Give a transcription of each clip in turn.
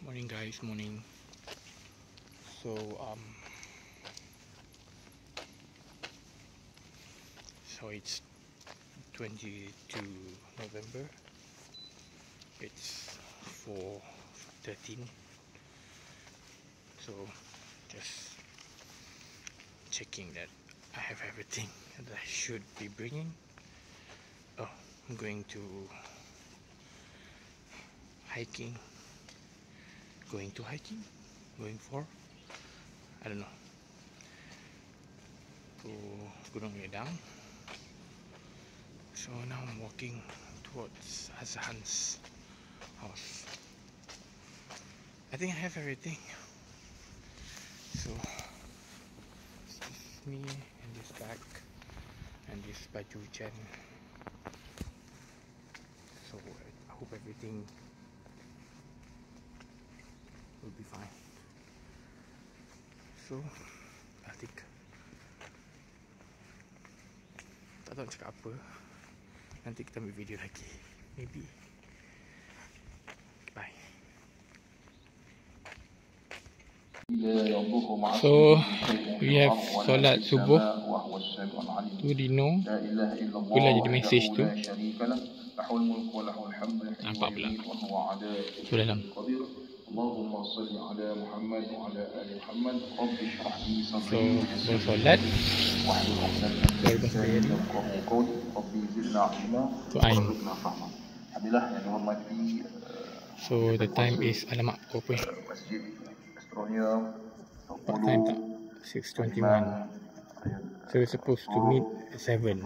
Morning guys, morning. So it's 22 November. It's 4:13. So just checking that I have everything that I should be bringing. Oh, I'm going to hiking. Going for, I don't know, to Gunung Ledang. So now I'm walking towards Azhan's house. I think I have everything. So this is me and this bag and this baju hujan. So I hope everything will be fine. So I think tak tahu nak cakap apa. Nanti kita ambil video lagi. Maybe. Bye. So we have solat subuh tu Dino pula jadi message tu. Nampak pula tu dalam. Allahumma salli ala Muhammad wa ala ali Muhammad. Rabbi shrah li sadri. So solat. Rabbi zidna ilma. Tu ain. Alhamdulillah yang dihormati. So the time is alamak apa ni? Masjid Astronia. What time tak? 6:21. So we're supposed to meet at 7.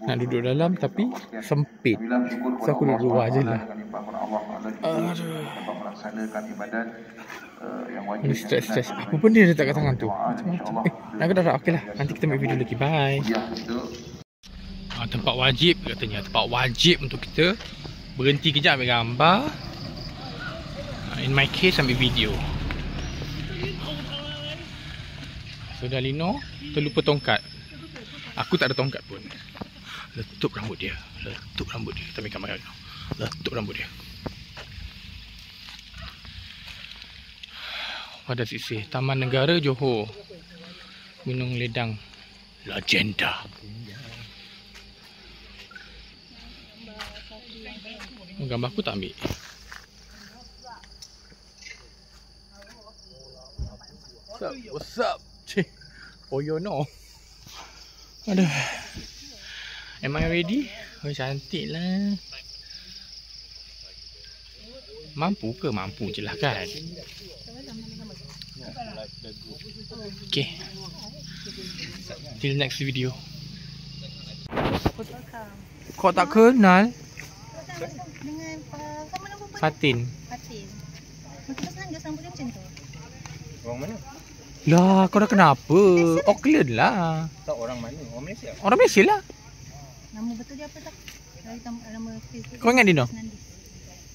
Nak duduk dalam tapi sempit. So aku duduk luar je lah. Aduh. Ini stress. Apa benda dia letak kat tangan tu? Macam-macam. Nak ke dah? Okey lah. Nanti kita ambil video lagi. Bye. Tempat wajib katanya. Tempat wajib untuk kita berhenti kejap ambil gambar. In my case ambil video. So Dalino terlupa tongkat. Aku tak ada tongkat pun. Letup rambut dia. Kita ambil kamera Dalino. Letup rambut dia. What does it say? Taman Negara Johor, Gunung Ledang, Legenda. Gambar aku tak ambil. What's up? Cik. Oh you know. Aduh. Am I ready? Oh cantik lah. Mampu ke? Mampu je lah kan. Okay. Till next video. Kau tak kenal? Dengan sama nama apa? Fatin. Kita senang dia sambut dia macam tu. Orang mana? Lah, kau dah kenapa? Auckland lah. Tak, orang mana? Orang Malaysia? Orang Malaysia lah. Nama betul dia apa tak? Dari nama Facebook. Kau ingat Dino?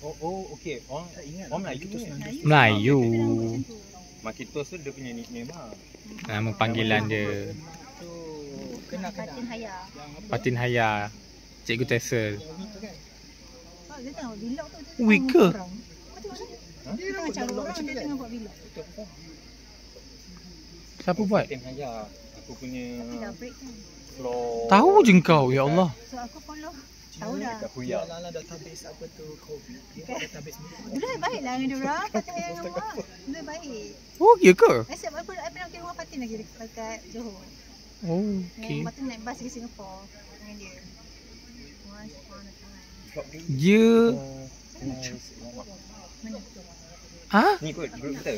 Oh, okey. Orang tak ingat. Orang Melayu tu Senandis. Melayu. Makitos tu dia punya nickname lah. Nama panggilan dia Tu kena Fatin Haya. Fatin Haya. Cikgu Tessel. Oh, dia tengah buat vlog tu. Wih ke? Dia tengah cari orang, dia tengah buat vlog. Siapa buat? Fatin Haya. Aku punya Tapi dah break kan. floor. Tahu je kau, ya Allah. So aku follow. Tahu dah. Dekat Huya. Database apa tu COVID. Dia database ni. Dia baik lah dengan dia orang. Fatin Haya rumah. Dia baik. Oh, ya ke? Asyik apa I pernah pergi rumah Fatin lagi dekat Johor. Oh, Yang okey. Fatin naik bas pergi Singapore dengan dia. Once upon a time. Ya. Mana? Ha? Ni kot group kita.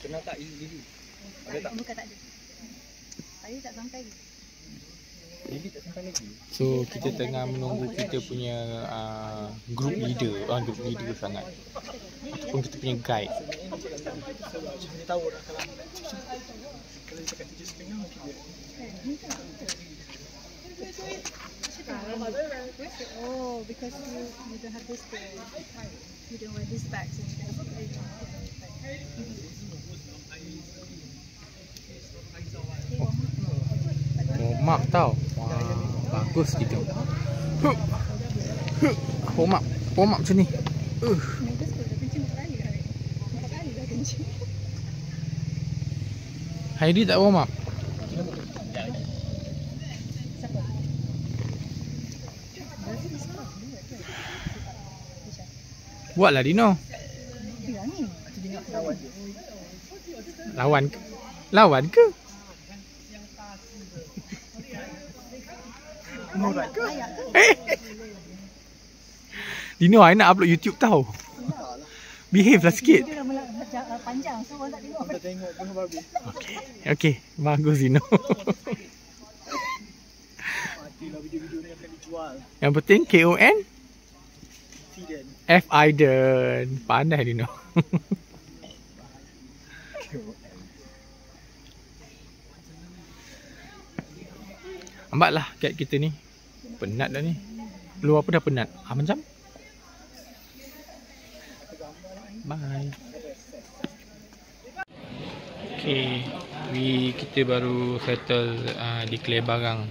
Kenal tak Lily? Ada tak? Bukan tak ada. Tadi tak sampai. Lily tak sampai lagi. So, kita tengah menunggu kita punya group leader. Group leader sangat. Ataupun kita punya guide. Dia tahu dah kalau dia cakap 7.5 mungkin dia. Oh, because you don't have this bag. You don't wear this bag. So Oh, mak tau. Wah, bagus gitu. Warm up macam ni. Nervous kot, dah kencing 4 kali hari. 4 kali dah kencing. Heidi tak warm up. Siapa? Berarti dia salah. Buatlah Dino. Bilang ni. Macam dia nak lawan dia. Lawan ke? Murat ke? Ayak ke? Dino, I nak upload YouTube tau. Behave lah sikit. Video dah panjang, so orang tak tengok. Kita tengok pun babi. Okay, bagus Dino. Matilah video-video ni akan dijual. Yang penting KON Fiden. Fiden. Pandai Dino. Lambatlah kat kita ni. Penat dah ni. Lu apa dah penat? Macam? Bye. Okay, kita baru settle declare barang.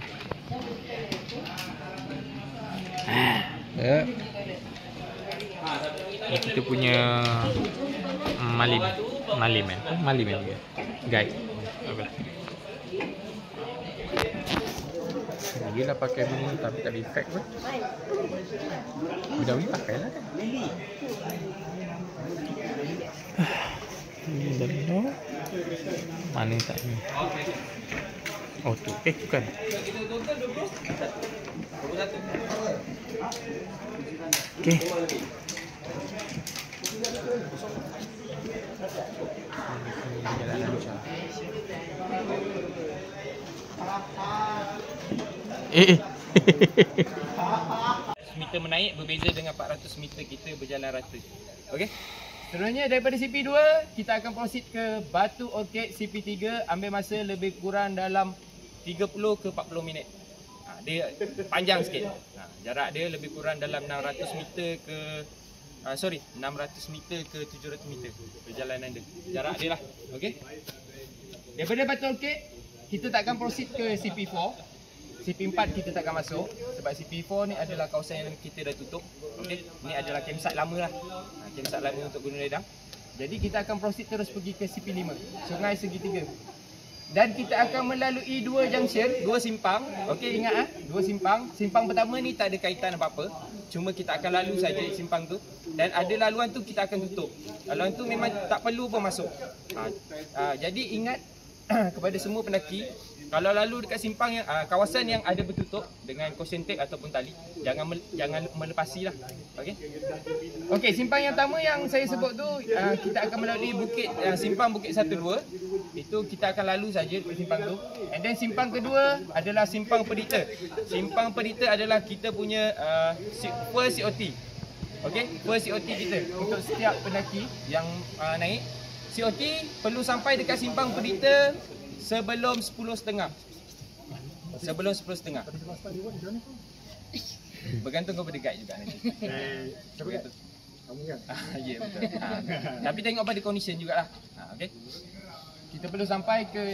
Ni kita punya malim juga. Guide. Apa? Lagi lah pakai bunga tapi tak ada efek pun. Budawi pakai lah kan. Ni Dino. Mana tak ni? Oh tu. Bukan. Okay. Jalan lancar. meter menaik berbeza dengan 400 meter kita berjalan rata. Okey. Seterusnya daripada CP2 kita akan proceed ke Batu Orchid CP3, ambil masa lebih kurang dalam 30 ke 40 minit. Dia panjang sikit. Jarak dia lebih kurang dalam 600 meter ke 600 meter ke 700 meter perjalanan dia. Jarak dia lah. Okey. Daripada Batu Orchid kita tak akan proceed ke CP4. CP4 kita tak akan masuk sebab CP4 ni adalah kawasan yang kita dah tutup. Okey, ni adalah campsite lama lah. Campsite lama untuk Gunung Ledang. Jadi kita akan proceed terus pergi ke CP5, Sungai Segitiga. Dan kita akan melalui dua junction, dua simpang. Okey, ingat dua simpang. Simpang pertama ni tak ada kaitan apa-apa. Cuma kita akan lalu saja simpang tu, dan ada laluan tu kita akan tutup. Laluan tu memang tak perlu pun masuk. Jadi ingat kepada semua pendaki, kalau lalu dekat simpang yang kawasan yang ada bertutup dengan caution tape ataupun tali, jangan melepasilah. Okey. Okey, simpang yang pertama yang saya sebut tu kita akan melalui simpang Bukit 12. Itu kita akan lalu saja di simpang tu. And then simpang kedua adalah simpang Pedita. Simpang Pedita adalah kita punya first COT. Okey, first COT kita untuk setiap pendaki yang naik. COT perlu sampai dekat simpang Pedita sebelum 10.30. Sebelum 10.30. Bergantung kepada guide juga nanti. Bergantung. Kamu kan? Ya, betul. Tapi tengok pada condition jugalah. Okey. Kita perlu sampai ke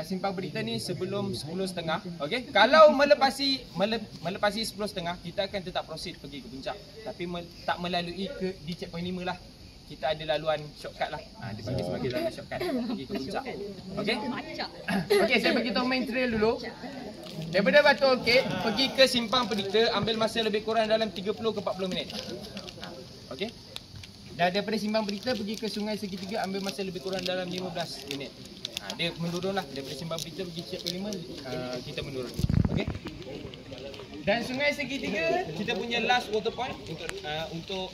simpang Pedita ni sebelum 10.30. Okey. Kalau melepasi 10.30, kita akan tetap proceed pergi ke puncak. Tapi tak melalui di checkpoint 5 lah. Kita ada laluan shortcut lah. Dipanggil sebagai laluan shortcut pergi ke puncak. Okey. Okey, saya bagi tahu main trail dulu. Daripada Batu Orchid pergi ke simpang Pedita ambil masa lebih kurang dalam 30 ke 40 minit. Okey. Dan daripada simpang Pedita pergi ke Sungai Segitiga ambil masa lebih kurang dalam 15 minit. Dia menurun lah. Daripada simpang Pedita pergi checkpoint 5 kita menurun. Okey. Dan Sungai Segitiga kita punya last water point untuk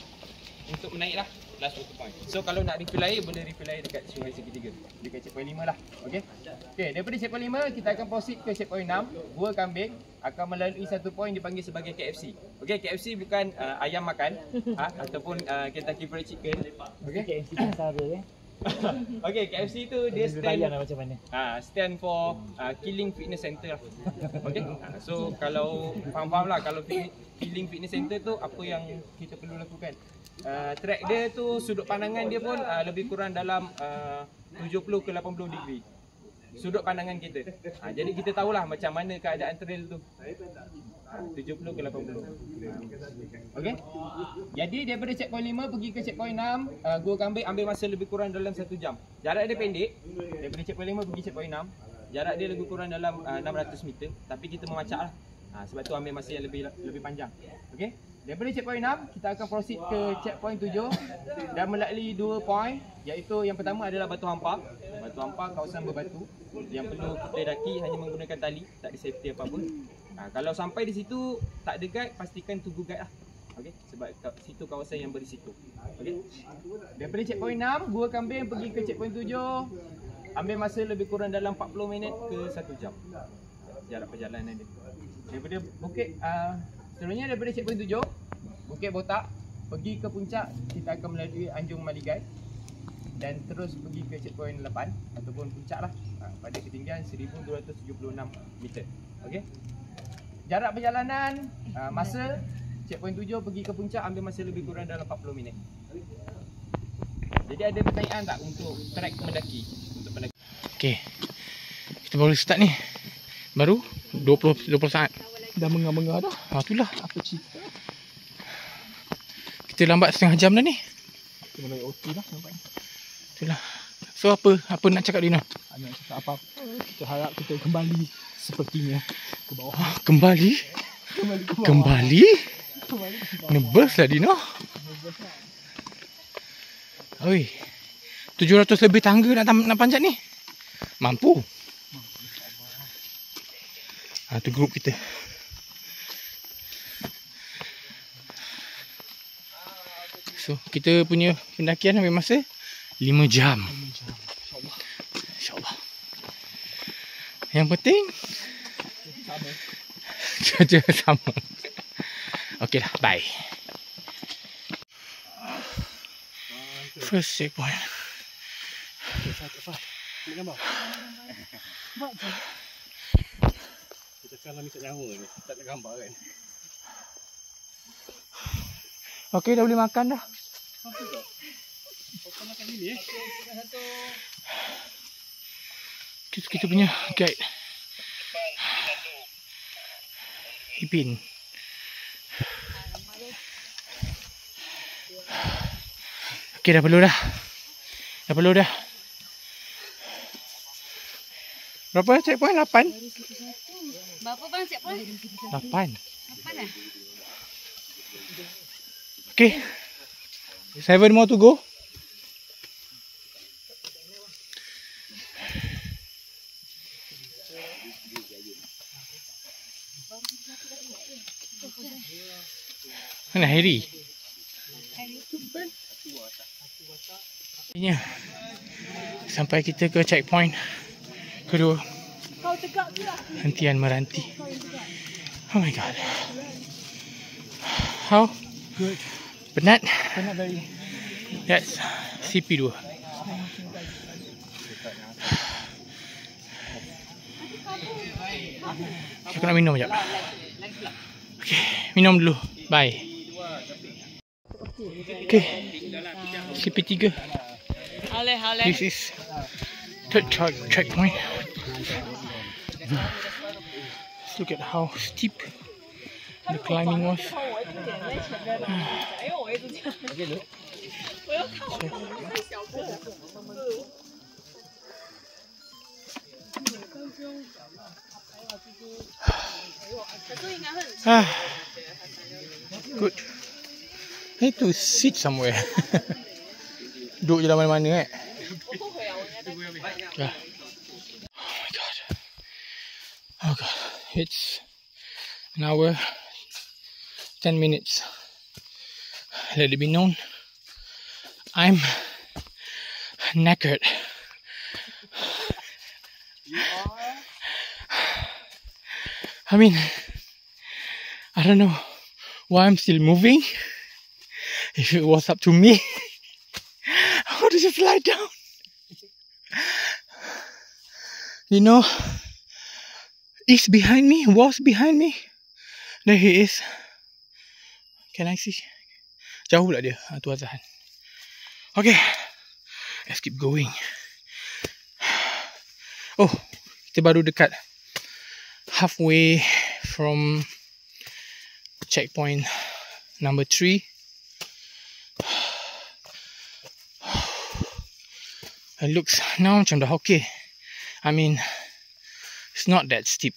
menaik lah. Last water point. So kalau nak refill air, boleh refill air dekat Sungai Segitiga. Dekat checkpoint 5 lah. Okey. Okey, daripada checkpoint 5 kita akan proceed ke checkpoint 6, Gua Kambing, akan melalui satu point dipanggil sebagai KFC. Okey, KFC bukan ayam makan ataupun Kentucky Fried Chicken. Okey. KFC kan Okey, KFC tu dia stand macam mana? Stand for Killing Fitness Center lah. Okey. So kalau faham-faham lah, kalau Killing Fitness Center tu apa yang kita perlu lakukan. Track dia tu sudut pandangan dia pun lebih kurang dalam 70 ke 80 degree. sudut pandangan kita. Jadi kita tahulah macam mana keadaan trail tu. 70 ke 80. Okey. Jadi daripada checkpoint 5 pergi ke checkpoint 6, gua akan ambil masa lebih kurang dalam 1 jam. Jarak dia pendek. Daripada checkpoint 5 pergi checkpoint 6, jarak dia lebih kurang dalam 600 meter, tapi kita memacak lah. Sebab tu ambil masa yang lebih panjang. Okey. Daripada checkpoint 6, kita akan proceed ke checkpoint 7 dan melalui 2 point, iaitu yang pertama adalah Batu Hampar. Batu Hampar kawasan berbatu yang perlu kita daki hanya menggunakan tali, tak ada safety apa-apa. Kalau sampai di situ tak ada guide, pastikan tunggu guide lah. Okey, sebab situ kawasan yang berisiko. Okey. Daripada checkpoint 6, gua kambing pergi ke checkpoint 7. Ambil masa lebih kurang dalam 40 minit ke 1 jam. Jarak perjalanan dia. Daripada bukit sebenarnya daripada checkpoint 7, Bukit Botak, pergi ke puncak kita akan melalui Anjung Maligai dan terus pergi ke checkpoint 8 ataupun puncak lah pada ketinggian 1276 meter. Okey. Jarak perjalanan masa checkpoint 7 pergi ke puncak ambil masa lebih kurang dalam 40 minit. Jadi ada pertanyaan tak untuk trek mendaki? Okey. Kita baru start ni. Baru 20 saat. Dah mengah-mengah dah. Itulah. Apa cerita? Kita lambat setengah jam dah ni. Kita mulai OT lah nampaknya. Itulah. So apa nak cakap Dina? Nak cakap apa-apa. Kita harap kita kembali sepertinya ke bawah. Kembali? Kembali ke bawah. Kembali? Kembali ke bawah. Nervous lah Dina. Oi. 700 lebih tangga nak panjat ni. Mampu. Tu grup kita. So kita punya pendakian ambil masa 5 jam. InsyaAllah. Yang penting cuaca sama. Okey dah, bye. First checkpoint. Ambil gambar. Kita sekarang ni tak nyawa ni. Tak ada gambar kan. Okey, dah boleh makan dah. Kau makan ni Kita punya guide Ipin. Okey, dah perlu dah. Berapa checkpoint? 8? Berapa bang checkpoint? 8. 8 lah. Okay. 7 more to go. Mana Harry? Sampai kita ke checkpoint kedua. Hentian Meranti. Oh my god. How? Good. Penat? Penat very. That's CP2. Aku nak minum sekejap. Okay, minum dulu. Bye. Okay, CP3. This is third checkpoint. Let's look at how steep the climbing was. Good. I need to sit somewhere. Duduk je dah mana-mana Yeah. Oh my god. Oh god. It's an hour 10 minutes. Let it be known, I'm knackered. I mean, I don't know why I'm still moving. If it was up to me, I would just lie down. You know, is behind me, was behind me. There he is. Can I see? Jauh pula dia. Tu Azhan. Okay. Let's keep going. Oh, kita baru dekat halfway from checkpoint number 3. It looks now macam dah okay. I mean, it's not that steep.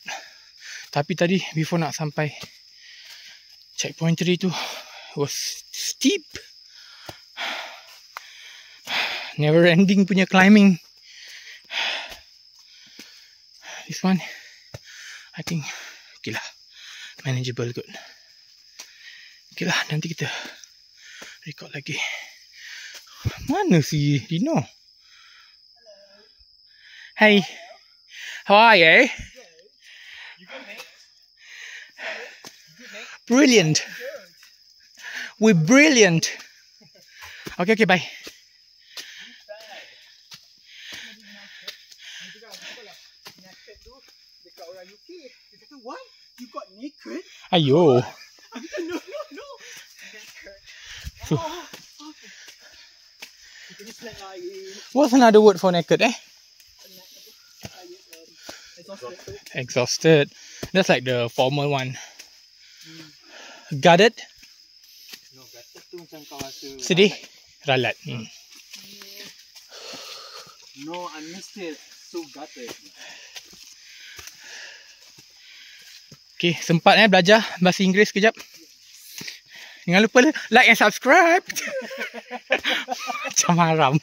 Tapi tadi before nak sampai checkpoint 3 tu, it was steep. Never ending punya climbing. This one, I think okay lah, manageable good. Okay lah, nanti kita record lagi. Mana si Dino? Hey, how are you? Brilliant. We're brilliant. Okay, bye. What? You got naked? Ayo. No. So, what's another word for naked, eh? Exhausted. That's like the formal one. Gutted. No, gutted tu macam kau rasa Sedih. Ralat. No, I missed it. So gutted. Okay, sempat belajar bahasa Inggeris kejap. Jangan lupa like and subscribe. Macam haram.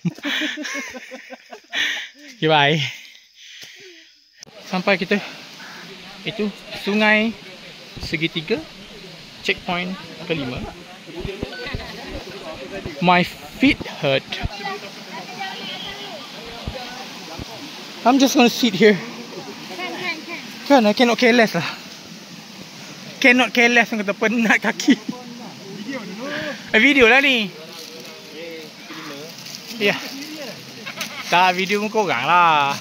Okay, bye. Sampai kita itu Sungai Segitiga, checkpoint ke-5. My feet hurt. I'm just gonna sit here. Kan, I cannot care less lah. Cannot care less, kata penat kaki. Video lah ni. Ya. Tak, video muka orang lah.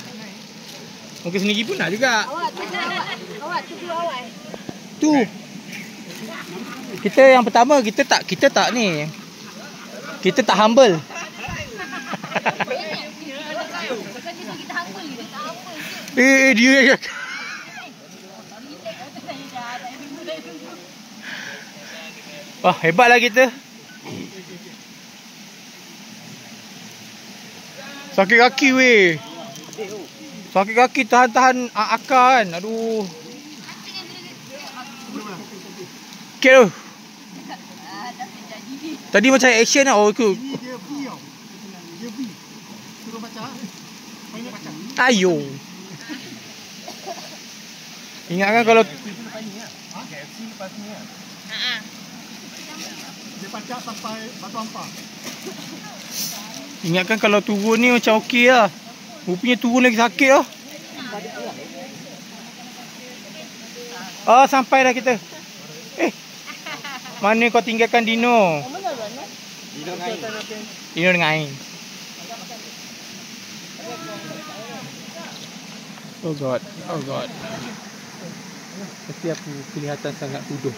Muka sendiri pun nak juga. Awak tu awak. Tu. Kita yang pertama, kita tak ni. Kita tak humble. Dia wah, hebatlah kita. Sakit kaki weh. Sakit kaki tahan akar kan. Aduh. Okay tu. Tadi macam action lah. Oh ikut. Dia V tau. Dia V. Suruh baca. Banyak baca. Ayo. Ingatkan kalau Dia baca sampai Batu Ampar. ingatkan kalau turun ni macam okey lah. Rupanya turun lagi sakit lah. Oh, sampai dah kita. Mana kau tinggalkan Dino? Dino dengan Ain. Oh God. Tapi aku kelihatan sangat bodoh.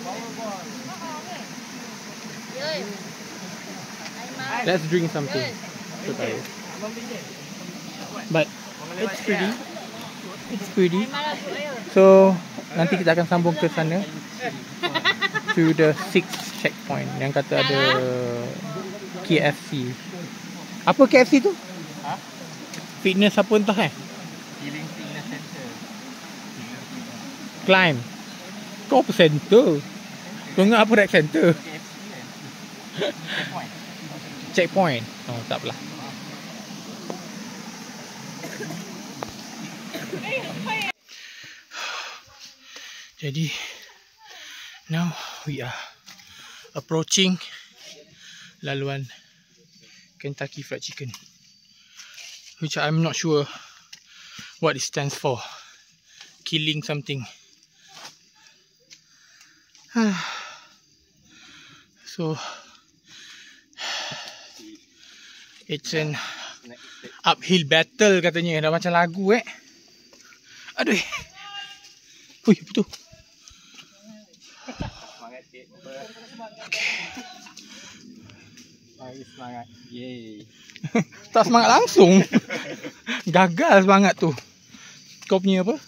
Let's drink something. So tired. But it's pretty. So nanti kita akan sambung ke sana, to the 6th checkpoint yang kata ada KFC. Apa KFC tu? Fitness apa entah Healing Fitness Center. Climb. Kau apa center? Kau ingat apa rec center? Checkpoint. Oh, tak apalah. Jadi now we are approaching laluan Kentucky Fried Chicken, which I'm not sure what it stands for. Killing something. So it's an uphill battle katanya. Dah macam lagu Aduh. Ui, apa tu? Okay. Semangat. Yeay. Tak semangat langsung. Gagal semangat tu. kau punya apa?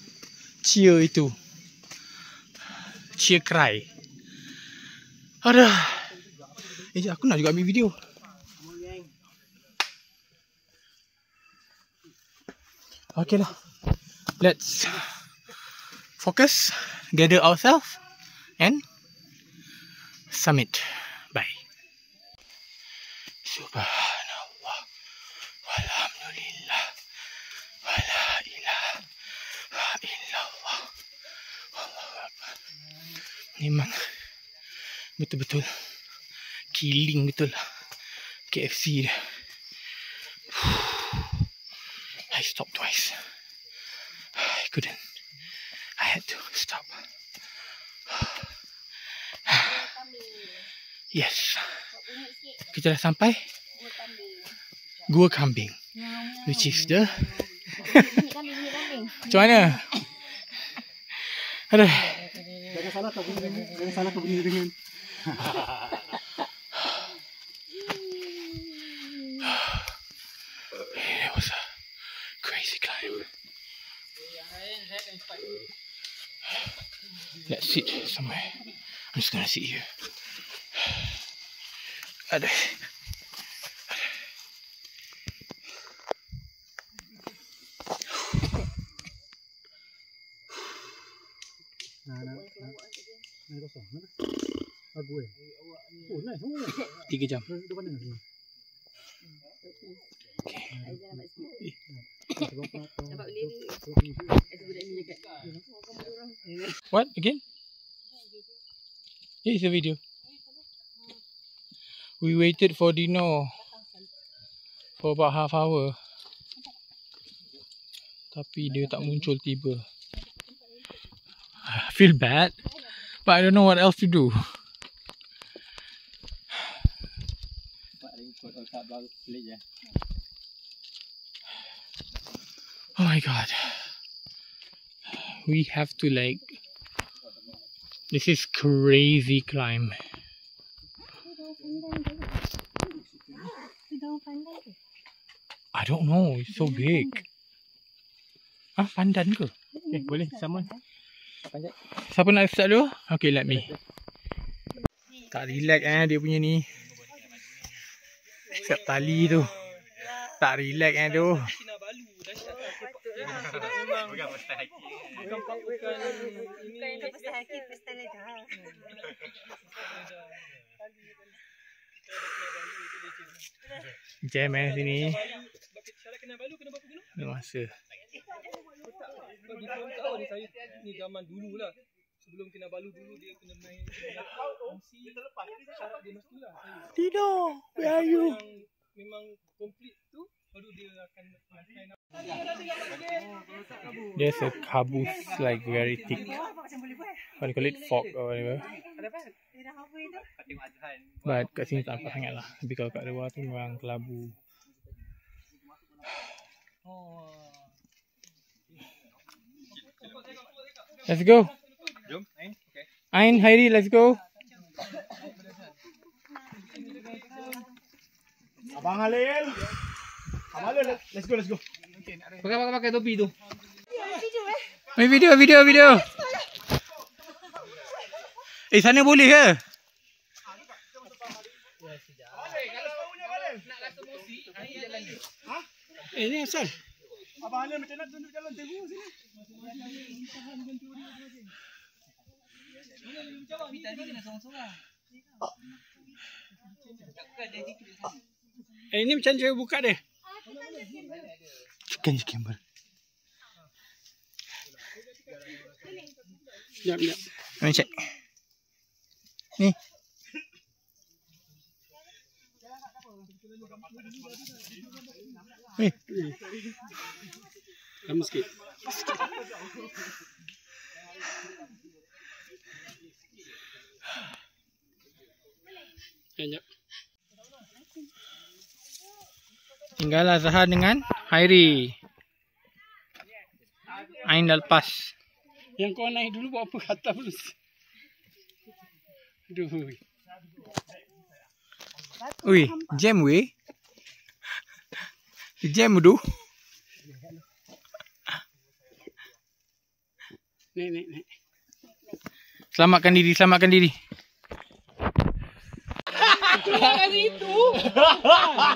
Cheer itu. Cheer cry. Aduh. Aku nak juga ambil video. Okay lah. Let's focus, gather ourselves and summit. Bye. Subhanallah. Walhamdulillah. Wala ilaha illallah. Allahu Akbar. Memang betul-betul killing betul lah KFC dia. I stopped twice. I couldn't. I had to stop. Yes. Kita dah sampai Gua Kambing, which is the macam mana? Aduh. Jangan salah kau bunyi dengan It was a crazy climb. Let's sit somewhere. I'm just gonna sit here. Aduh. Aku oh nice. 3 jam. What again? It's a video. We waited for Dino for about half hour. Tapi dia tak muncul tiba. I feel bad, but I don't know what else to do. Oh my god. We have to like... This is crazy climb. I don't know, it's so big. Ah, pandan ke? Okay, boleh, sama. Siapa nak start dulu? Okay, let me. Tak relax dia punya ni. Siap tali tu. Tak relax tu. Jam sini. Ada masa. Ni zaman dulu lah. Sebelum Kinabalu dulu dia kena main fungsi syarat dia mestilah. Dino, where are you? Memang complete tu baru dia akan sign up. There's a kabus like very thick. What do you call it? Fog or whatever. But kat sini tak nampak sangat lah. Tapi kalau kat luar tu memang kelabu. Let's go. Jom, Ain. Okay. Ain, Hairi, let's go. Abang Halil. Abang Halil, let's go. Pakai topi tu. Video. Sana boleh ke? Ni asal. Abang Halil macam nak tunjuk jalan terus sini. Ini macam cara buka dia. Tekan je gambar. Sekejap. Let me check. Ni. Ni. Lama sikit. Sekejap. Tinggallah Zahan dengan Hairi. Ain dah lepas. Yang kau naik dulu buat apa kata dulu. Aduh. Ui, jam weh. Jam tu. Naik. Selamatkan diri, selamatkan diri.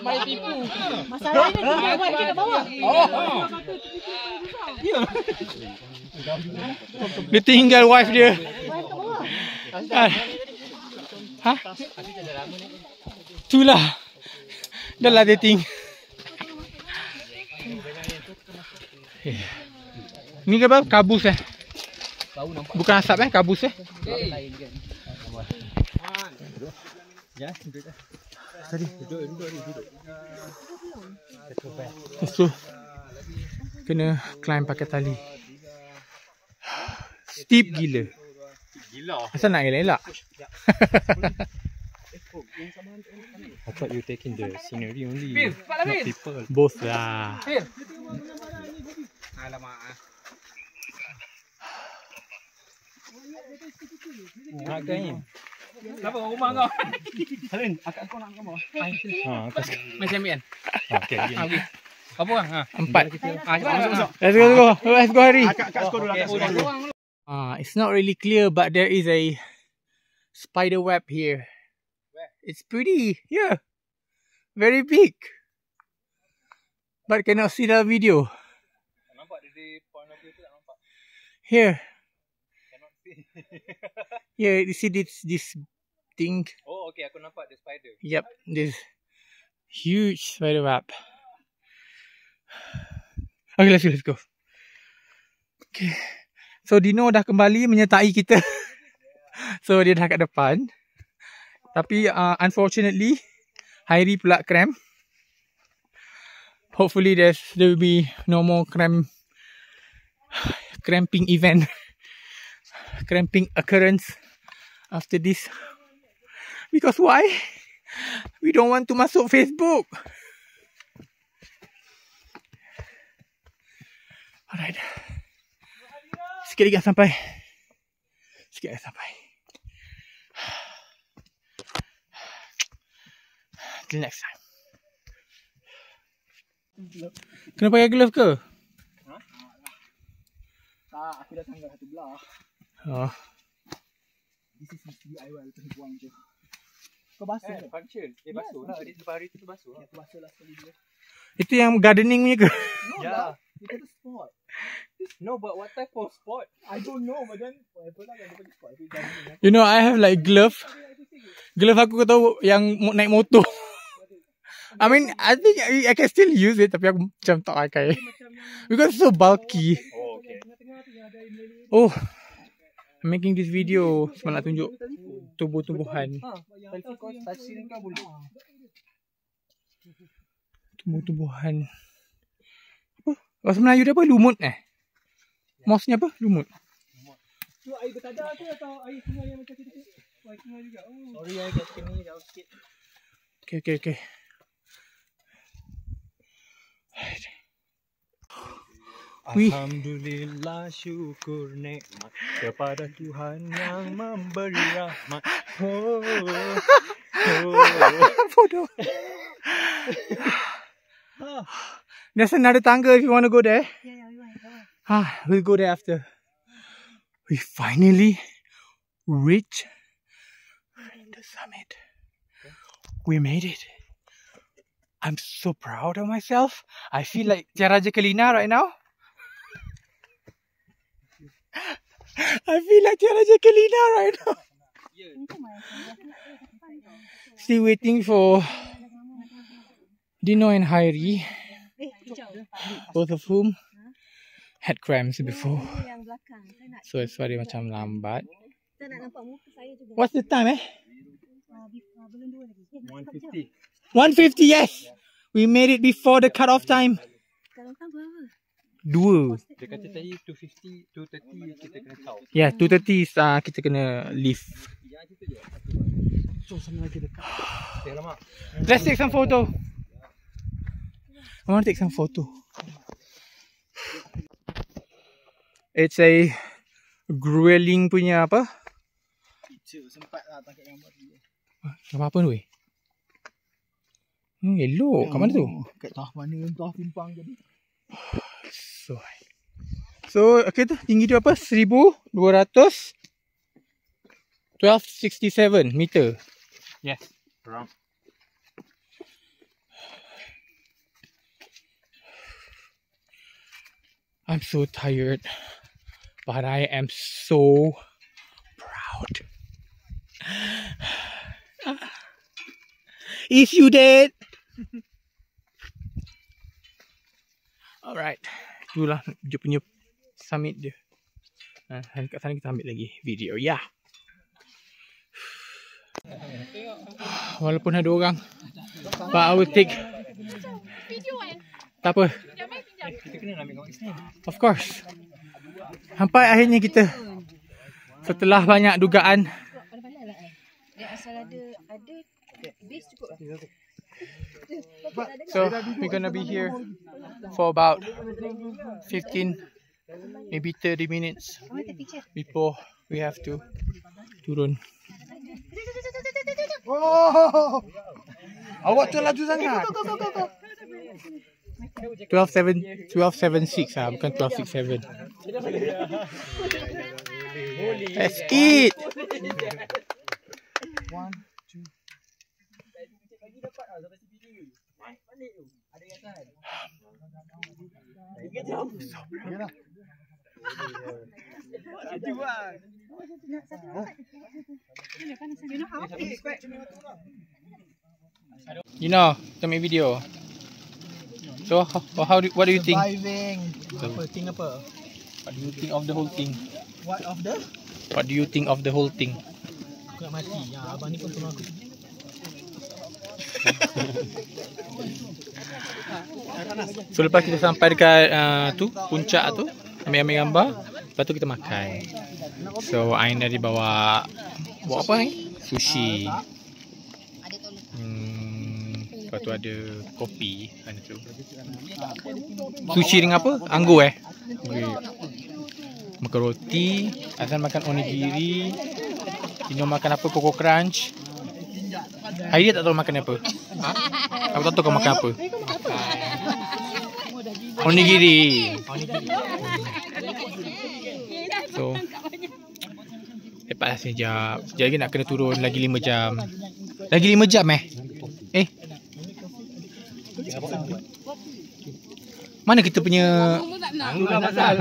Main tipu. Masalahnya tinggal wife kita bawa. Dia tinggal wife dia. Hah? Itulah. Dah lah dating. Ni ke apa? Kabus Bukan asap kabus So, kena climb pakai tali. Steep gila. Asal nak elak-elak? I thought you taking the scenery only, Cepatlah, not Fir. people. Both lah. Kenapa rumah kau? Macam ambil kan? okay. Apa orang? 4. Cepat. Let's go Hari. Skor It's not really clear, but there is a spider web here. It's pretty, yeah, very big, but cannot see the video. Nampak dari point of view tu tak nampak. Here, yeah, you see this thing? Oh, okay, aku nampak the spider. Yep, this huge spider web. Okay, let's go. Okay, so Dino dah kembali menyertai kita. So dia dah kat depan. Tapi unfortunately Hairi pula cramp. Hopefully there will be no more cramping event. Cramping occurrence after this. Because why? We don't want to masuk Facebook. Alright. Sikit lagi sampai. Till next time. Kena pakai glove ke? Tak, aku dah tanggal satu belah. Oh. This is DIY lepas ni buang je. Kau basuh ke? Function. Basuh lah. Lepas hari tu basuh lah. Aku basuh lah sekali dulu. Itu yang gardening punya ke? No lah. Kita tu sport. No, but what type of sport? I don't know, but then whatever lah yang dia sport. Itu jadi. You know, I have like glove. Glove aku tahu yang naik motor. I mean, I think I can still use it, tapi aku macam tak pakai. Because it's so bulky. Oh, okay. Oh, I'm making this video sebab nak tunjuk tumbuh-tumbuhan. Selfie kau touch screen kau boleh. Tumbuh-tumbuhan. Apa? Bahasa Melayu dia apa? Lumut Mossnya apa? Lumut. Tu air bertadar ke atau air sungai yang macam kita? Air sungai juga. Oh. Sorry, I kat sini jauh sikit. Okay. Alhamdulillah, syukur nikmat kepada Tuhan yang memberi rahmat. Bodoh. There's another tangga if you want to go there. Yeah, we want. We'll go there after. We finally reached the summit. We made it. I'm so proud of myself. I feel like Tiara Jekalina right now. Still waiting for Dino and Hairi, both of whom had cramps before. Yang belakang. Saya nak So that's why dia macam lambat. saya nak nampak muka saya juga. What's the time Belum 2 lagi. 150. 150, yes! We made it before the cut-off time. Kalau kau berapa? 2. Dia kata tadi 250, 230 kita kena tahu. Yeah, 2:30 kita kena leave. So sama lagi dekat. Let's take some photo. I want to take some photo. It's a grueling punya apa? Picture sempat lah tangkap gambar dia. Gambar apa ni? Elok. Kat mana tu? Kat tah mana entah timpang jadi. So So, okay tu, tinggi tu apa? 1267 meter. Yes, around. I'm so tired, but I am so proud. Is you dead? Alright, itulah dia punya summit dia. Kat sana kita ambil lagi video, ya. Walaupun ada orang, but I will take. Tak apa. Kita kena ambil gambar sini. Of course. Sampai akhirnya kita, setelah banyak dugaan. Asal ada base cukup lah. So we're gonna be here for about 15, maybe 30 minutes before we have to turun. Oh, awak tu laju sangat. 1276 lah, bukan 1267. Let's eat. You know, kita make video. So, what do you think? Surviving. Apa? Think apa? What do you think of the whole thing? What of the? What do you think of the whole thing? Aku nak mati. Ya, abang ni pun tolong aku. So lepas kita sampai dekat tu puncak tu, ambil gambar, lepas tu kita makan. So Ain dah dibawa apa ni? Sushi. Lepas tu ada kopi mana tu. Sushi dengan apa? Anggur okay. Makan roti, Azan makan onigiri, Tino makan apa? Coco Crunch. Aidia tak tahu makan apa. Aku tak tahu kau makan apa. Onigiri. So lepaslah sekejap. Sekejap lagi nak kena turun. Lagi 5 jam. Lagi 5 jam Mana kita punya Anggur tak pasal.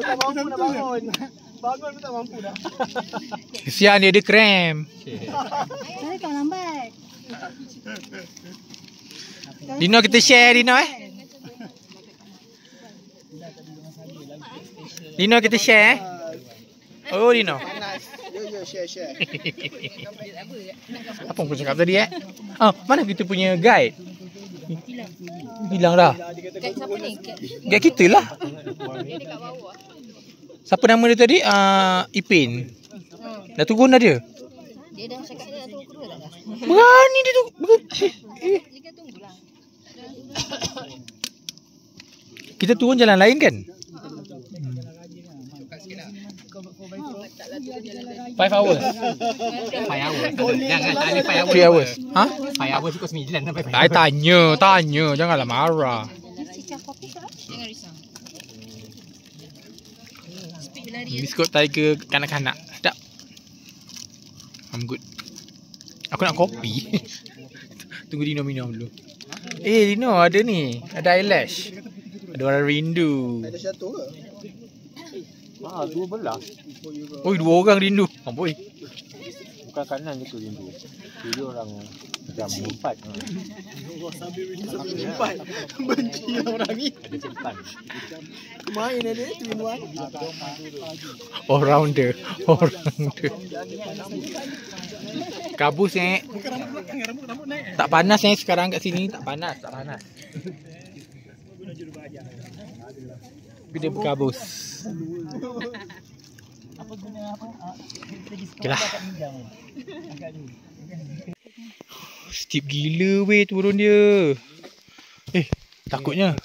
Tak mampu nak bangun. Bangun pun tak mampu dah. kesian dia cramp. Saya kau lambat. Dino kita share Dino Dino kita share Oh Dino. Ya share. Apa aku cakap tadi mana kita punya guide? Hilang dah. Guide siapa ni? Guide kita lah. Dia dekat bawah. Siapa nama dia tadi? Ipin. Dah turun dah dia. Dia dah cakap dia dah turun kedua dah. Berani dia tu. Dia kan tunggulah. Kita turun jalan lain kan? 5 hours. 5 hours. Jangan tanya 5 hours. 3 hours. 5 hours cukup 9 sampai 5 Saya tanya. Janganlah marah. Jangan risau. Biskut tiger kanak-kanak. Sedap. I'm good. Aku nak kopi. Tunggu Dino minum dulu. Dino ada ni. Ada eyelash. Ada orang rindu. Ada satu ke? Dua belah. Oi, 2 orang rindu. Boy. Bukan kanan je tu rindu. Dia orang macam empat. Empat. Benci orang ni. Ada simpan. Main ada tuan. All rounder. Kabus Tak panas sekarang kat sini. Tak panas. Tapi dia berkabus. Okay lah. Steep gila weh turun dia. Takutnya.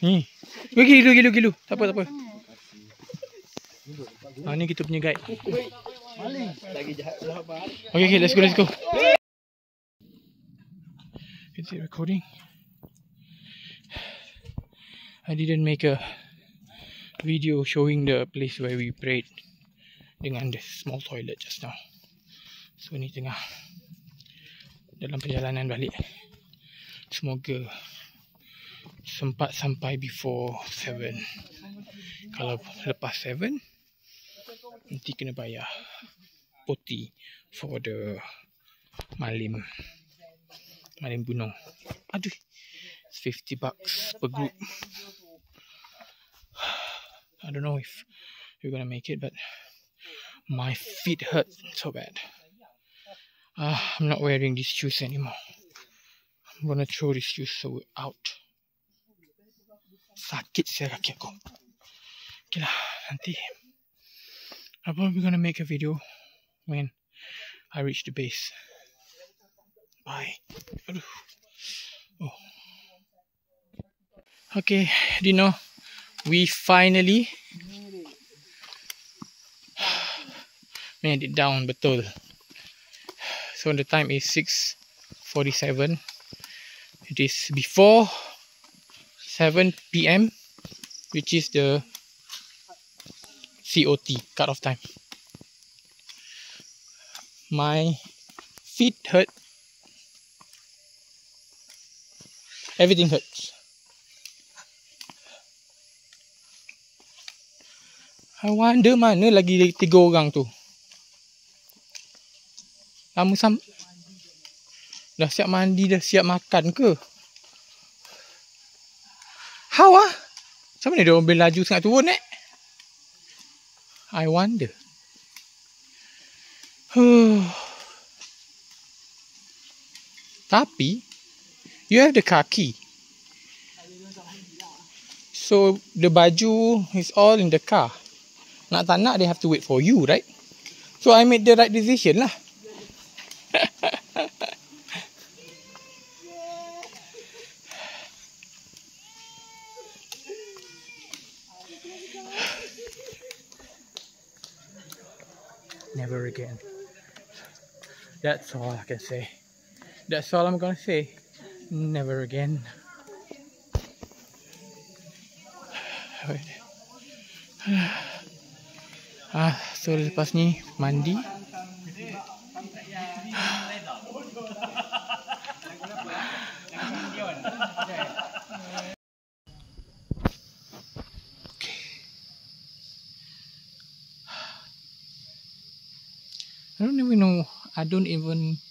Ni. Gila. Tak apa. Ni kita punya guide. Okay, let's go. Is it recording? I didn't make a video showing the place where we prayed dengan the small toilet just now. So ni tengah dalam perjalanan balik. Semoga sempat sampai before 7. Kalau lepas 7 nanti kena bayar poti for the malim gunung. Aduh, it's $50 per group. I don't know if we're gonna make it, but my feet hurt so bad. I'm not wearing these shoes anymore. I'm gonna throw these shoes out. Sakit saya kaki aku. Okay lah, nanti I'm probably gonna make a video when I reach the base. Bye. Aduh. Oh. Okay, Dino. We finally made it down, betul. So the time is 6:47. It is before 7 PM, which is the COT, cut-off time. My feet hurt. Everything hurts. I wonder mana lagi 3 orang tu. Lama dah siap mandi, dah siap makan ke? How ah? Macam mana dia mobil laju sangat turun I wonder. Tapi you have the car key. So the baju is all in the car. Nak tak nak, they have to wait for you, right? So I made the right decision lah. Never again. That's all I can say. That's all I'm gonna say. Never again. So lepas ni mandi. I don't even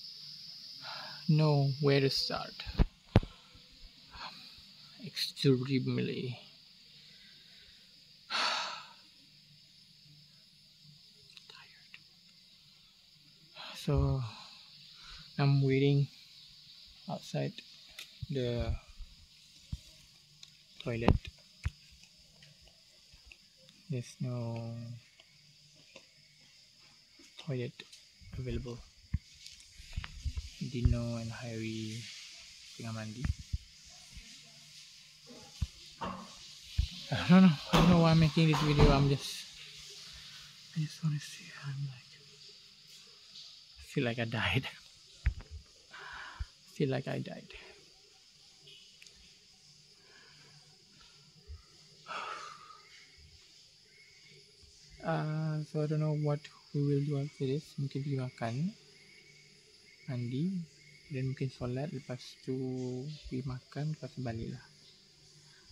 know where to start. Extremely tired. So I'm waiting outside the toilet. There's no toilet available. Dino and Harry tengah mandi. I don't know why I'm making this video. I just want to see. I feel like I died. So I don't know what we will do after this. Mungkin pergi makan, mandi, dan mungkin solat. Lepas tu pergi makan, lepas tu balik lah.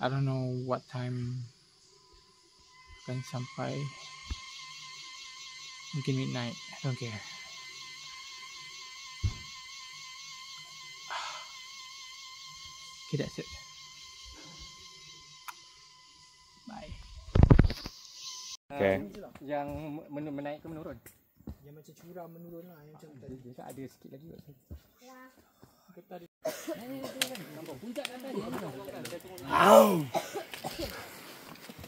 I don't know what time akan sampai. Mungkin midnight. I don't care. Okay, that's it. Bye. Okay. Yang menaik ke menurun? Yang macam curam menurun lah. Yang macam tadi. Dia ada sikit lagi.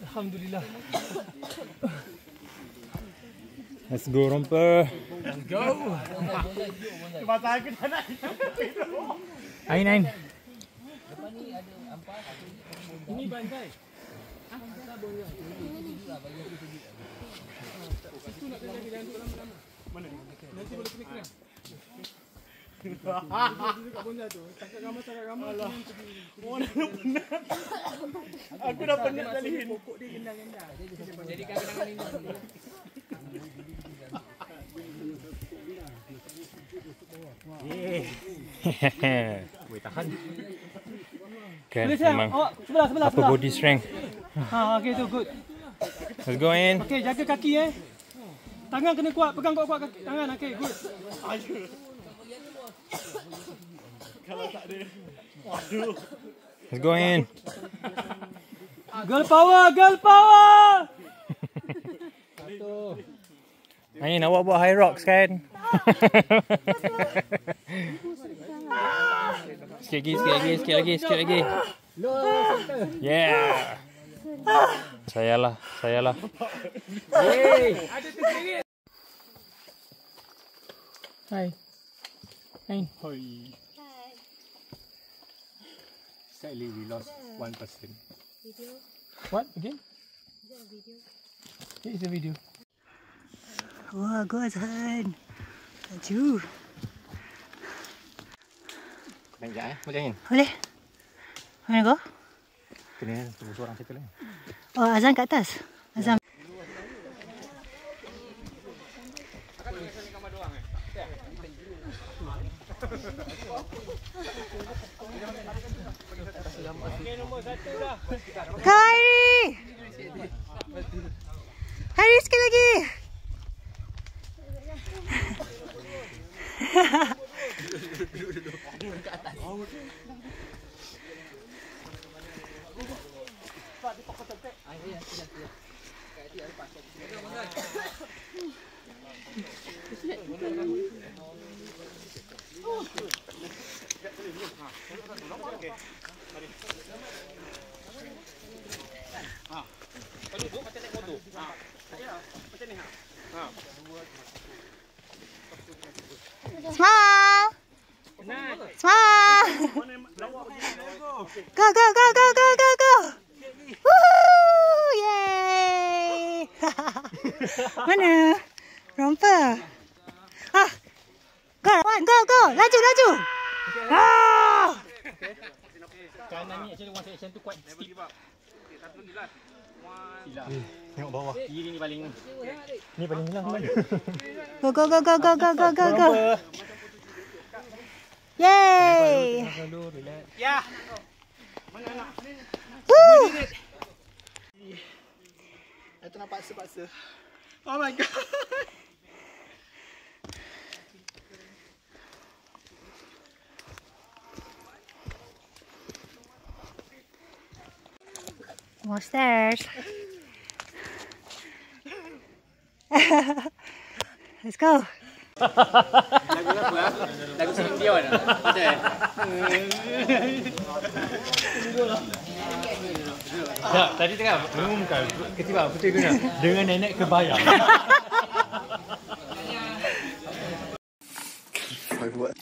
Alhamdulillah. Let's go, romper. Let's go. Ain. Ini bantai. Mana? Nanti boleh kena. Aku dah penat jalihin. Jadikan kenangan ini. Boleh tahan. Kan Boleh saya? memang Oh, sebelah. upper body strength. Okay tu good. Let's go in. Okay, jaga kaki Tangan kena kuat, pegang kuat-kuat kaki. Tangan, okay, good. Kalau tak ada. Waduh. Let's go in. Girl power! Ain, awak buat high rocks kan? Sikit lagi. Yeah. Saya lah. Hai. Ain. Sadly, we lost one person. Video? What again? Is that a video? It is a video. Wah, go Azhan. Laju. Naik sekejap boleh Ain? Boleh? Mana go? Kena tunggu seorang settle lah. Oh, Azhan kat atas. Azhan. Kau Hari! Hari sekali lagi! Smile! Smile! Go! Woohoo! Yay! Mana? Romper. Go! Laju! Ah! Kanan ni actually one section tu quite steep. Silap. Tengok bawah. Kiri ni paling hilang mana? Go! Yay! Ya. Woo! Itu nak paksa. Oh my god. More stairs. Let's go. Lagu apa ah? Lagu Celine Dion ah. Betul. Tak, tadi tengah mengumumkan ketiba putih guna dengan nenek kebaya. Buat.